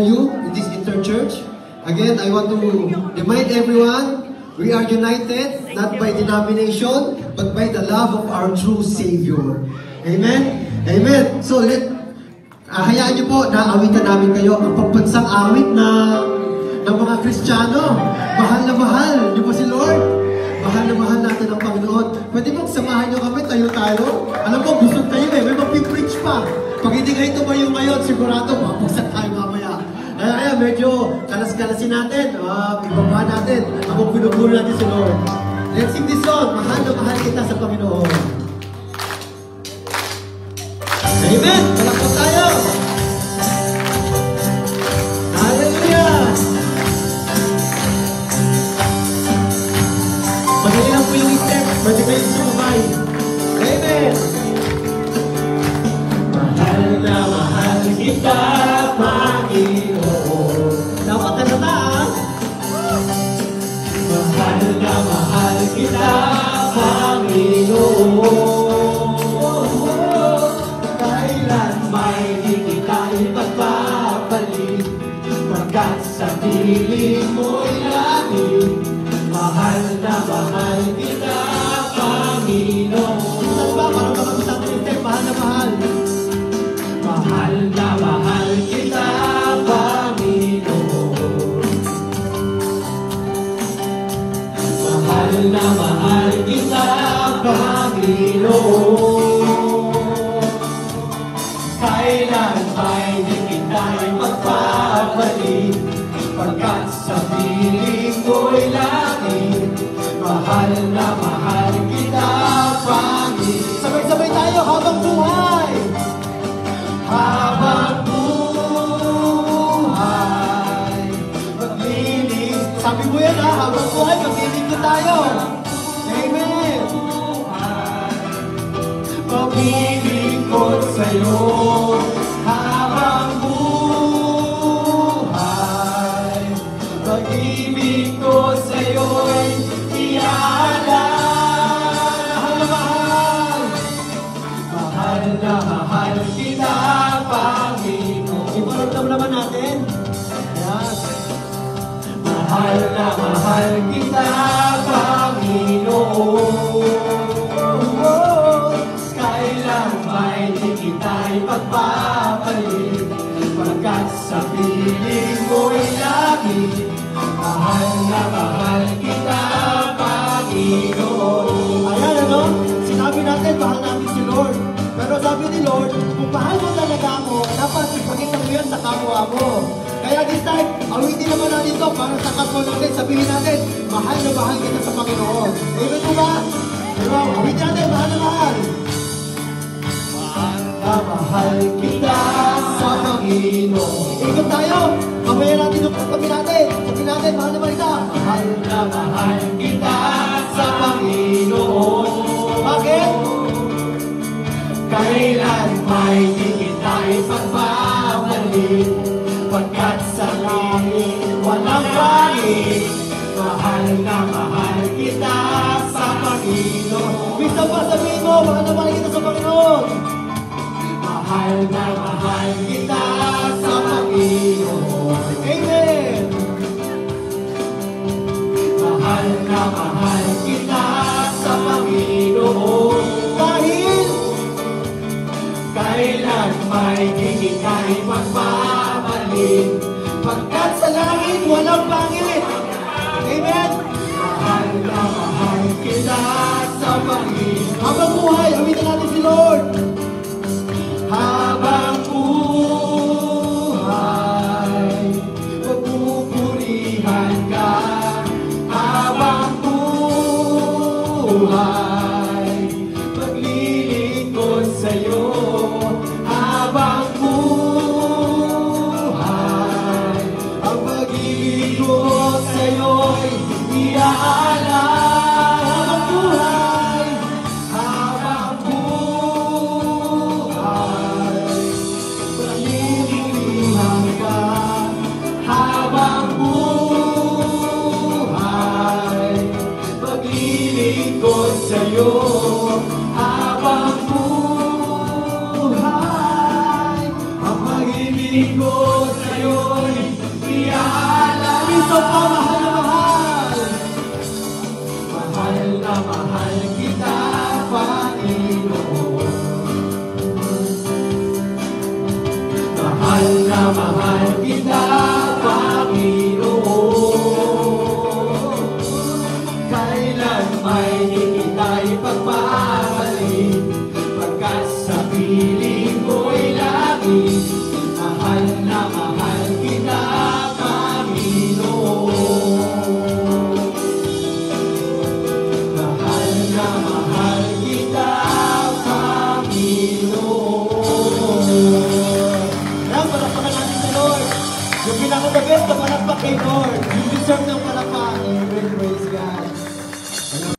You in this interchurch. Again, I want to remind everyone, we are united not by denomination, but by the love of our true Savior. Amen? Amen. So, hayaan niyo po na awitan namin kayo ang pambansang awit ng mga Kristiyano. Mahal na mahal niyo po si Lord. Mahal na mahal natin ang Panginoon. Pwede bang samahan niyo kami, tayo-tayo? Alam ko, busog kayo may mag-preach pa. Pag hindi kayo tumayo ngayon, sigurado, mapagsak tayo mamaya. Kaya medyo kalas-kalasin natin, ibaba natin, habang pinupuro natin si Lord. Let's sing this song, mahal na mahal kita sa Panginoon. Amen! Palakpak tayo! Hallelujah! Madali lang po yung step, pwede kayo sumabay. Amen! Mahal na mahal kita, Panginoon. Dapat na taas. Mahal na mahal kita, Panginoon. Kailan may di kita ipagpapalit, pagkat sa piling mo'y langit. Mahal na mahal kita, Panginoon. Saan ba? Parang makapag-usap ng step, mahal na mahal. Mahal na mahal kita, Panginoon. Mahal na mahal kita, Panginoon. Kailan may di kita magpapalit, pagkat sa piling ko'y langit. Mahal na mahal kita, Panginoon. Sabay-sabay tayo habang buhay. Habang buhay, magliling. Sabi mo yan habang buhay, magliling ko tayo. Amen. Magliling ko sa'yo. Habang buhay, mag-ibig ko sa'yo'y iaalay. Mahal na mahal kita, Panginoon. Iparamdam naman natin. Ayan. Mahal na mahal kita, Panginoon. Kailan may di kita ipagpapalit, pagkat sa piling mo'y langit. Mahal na mahal kita, Panginoon. Ayan, ano? Sinabi natin, mahal namin si Lord. Pero sabi ni Lord, kung mahal mo talaga ako, dapat ipakita mo yan sa kapwa mo. Kaya this time, awitin naman natin ito para sa kapwa natin, sabihin natin, mahal na mahal kita sa Panginoon. Amen mo ba? Pero awitin natin, mahal na mahal. Mahal na mahal kita sa Panginoon. Ikot tayo, mamaya natin yung sabihin natin. Sabihin natin, mahal na mahal kita. Mahal na mahal kita sa Panginoon. Bakit? Kailan may di kita ipagpapalit, pagkat sa langit walang pangit. Mahal na mahal kita sa Panginoon. Bisa pa sabihin mo, mahal na mahal kita sa Panginoon. Mahal na mahal kita sa Panginoon. Amen. Mahal na mahal kita sa Panginoon. Kailan may di kita ipagpapalit, pagkat sa langit walang pangit. Amen. Mahal na mahal kita sa Panginoon. Habang buhay, awitin natin si Lord. Habang buhay, pagpupurihan ka. Habang buhay, maglilingkod sa'yo. Habang buhay, ang pag-ibig ko sa'yo'y iaalay. Habang buhay, maglilingkod ka. Habang buhay, maglilingkod sa'yo. Minamahal kita, Panginoon. Kailan may hindi kita ipagmamali, pagkat sa piling ko'y lagi